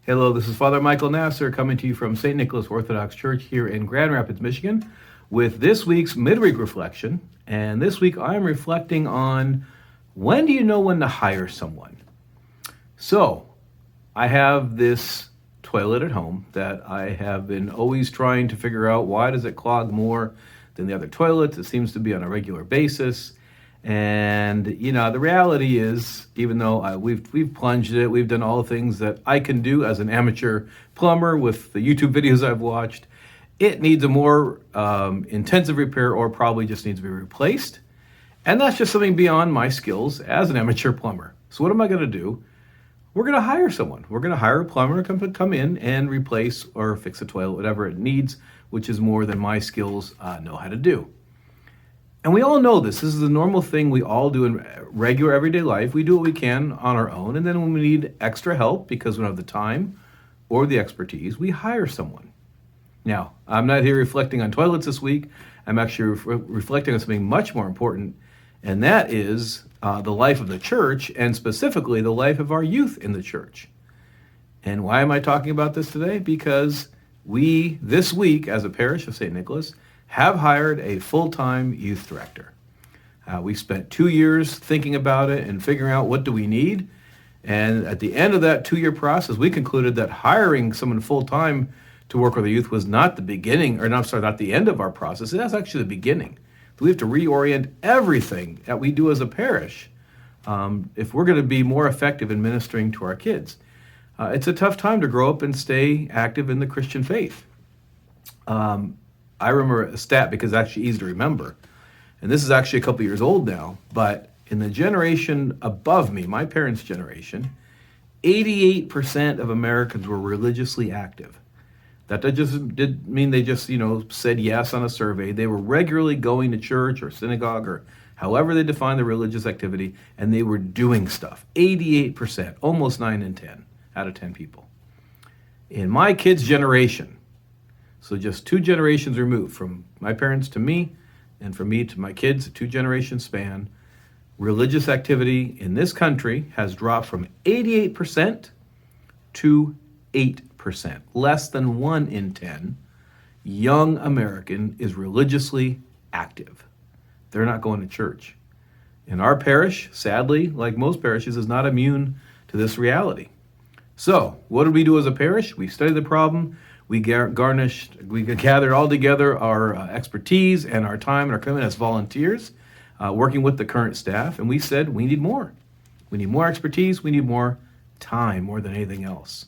Hello, this is Father Michael Nasser coming to you from St. Nicholas Orthodox Church here in Grand Rapids, Michigan, with this week's Midweek reflection. And this week I'm reflecting on when do you know when to hire someone? So I have this toilet at home that I have been always trying to figure out why does it clog more than the other toilets. It seems to be on a regular basis. And, the reality is, even though we've plunged it, we've done all the things that I can do as an amateur plumber with the YouTube videos I've watched, it needs a more intensive repair or probably just needs to be replaced. And that's just something beyond my skills as an amateur plumber. So what am I going to do? We're going to hire someone. We're going to hire a plumber to come in and replace or fix a toilet, whatever it needs, which is more than my skills know how to do. And we all know this. This is a normal thing we all do in regular everyday life. We do what we can on our own. And then when we need extra help because we don't have the time or the expertise, we hire someone. Now, I'm not here reflecting on toilets this week. I'm actually reflecting on something much more important, and that is the life of the church, and specifically the life of our youth in the church. And why am I talking about this today? Because we, this week, as a parish of St. Nicholas, have hired a full-time youth director. We spent 2 years thinking about it and figuring out what do we need. And at the end of that 2-year process, we concluded that hiring someone full-time to work with the youth was not the beginning, or not the end of our process. That's actually the beginning. We have to reorient everything that we do as a parish if we're going to be more effective in ministering to our kids. It's a tough time to grow up and stay active in the Christian faith. I remember a stat because it's actually easy to remember. And this is actually a couple years old now, but in the generation above me, my parents' generation, 88% of Americans were religiously active. That just didn't mean they just, said yes on a survey. They were regularly going to church or synagogue or however they define the religious activity, and they were doing stuff. 88%, almost 9 in 10 out of 10 people. In my kids' generation, so just 2 generations removed from my parents to me and from me to my kids, a 2-generation span, religious activity in this country has dropped from 88% to 8%. Less than 1 in 10 young American is religiously active. They're not going to church. And our parish, sadly, like most parishes, is not immune to this reality. So what did we do as a parish? We studied the problem. We gathered all together our expertise and our time and our commitment as volunteers, working with the current staff, and we said we need more. We need more expertise. We need more time, more than anything else.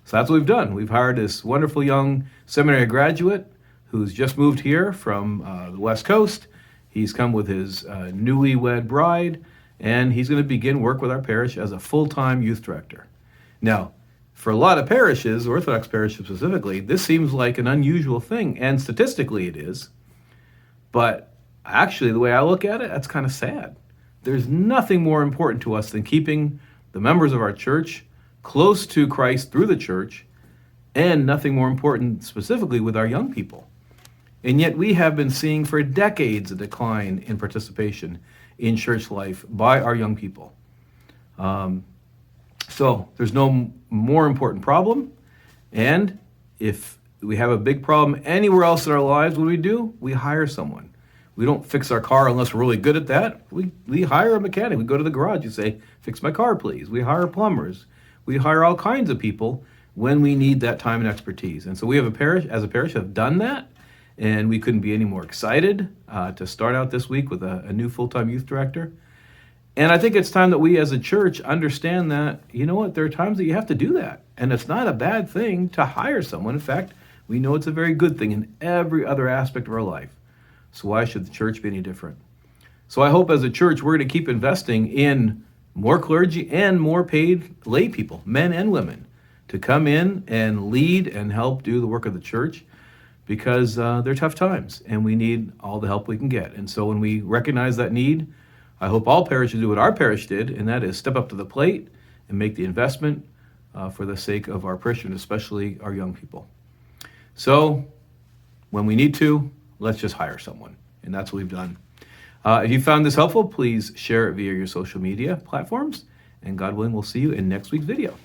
So that's what we've done. We've hired this wonderful young seminary graduate who's just moved here from the West Coast. He's come with his newlywed bride, and he's going to begin work with our parish as a full-time youth director. Now, for a lot of parishes, Orthodox parishes specifically, this seems like an unusual thing, and statistically it is. But actually, the way I look at it, that's kind of sad. There's nothing more important to us than keeping the members of our church close to Christ through the church, and nothing more important specifically with our young people. And yet we have been seeing for decades a decline in participation in church life by our young people. So there's no more important problem. And if we have a big problem anywhere else in our lives, what do? We hire someone. We don't fix our car unless we're really good at that. We hire a mechanic. We go to the garage and say, fix my car, please. We hire plumbers. We hire all kinds of people when we need that time and expertise. And so we have as a parish, have done that. And we couldn't be any more excited to start out this week with a new full-time youth director. And I think it's time that we as a church understand that, there are times that you have to do that. And it's not a bad thing to hire someone. In fact, we know it's a very good thing in every other aspect of our life. So why should the church be any different? So I hope as a church, we're going to keep investing in more clergy and more paid lay people, men and women, to come in and lead and help do the work of the church, because they're tough times and we need all the help we can get. And so when we recognize that need, I hope all parishes do what our parish did, and that is step up to the plate and make the investment for the sake of our parishioners, especially our young people. So when we need to, let's just hire someone. And that's what we've done. If you found this helpful, please share it via your social media platforms. And God willing, we'll see you in next week's video.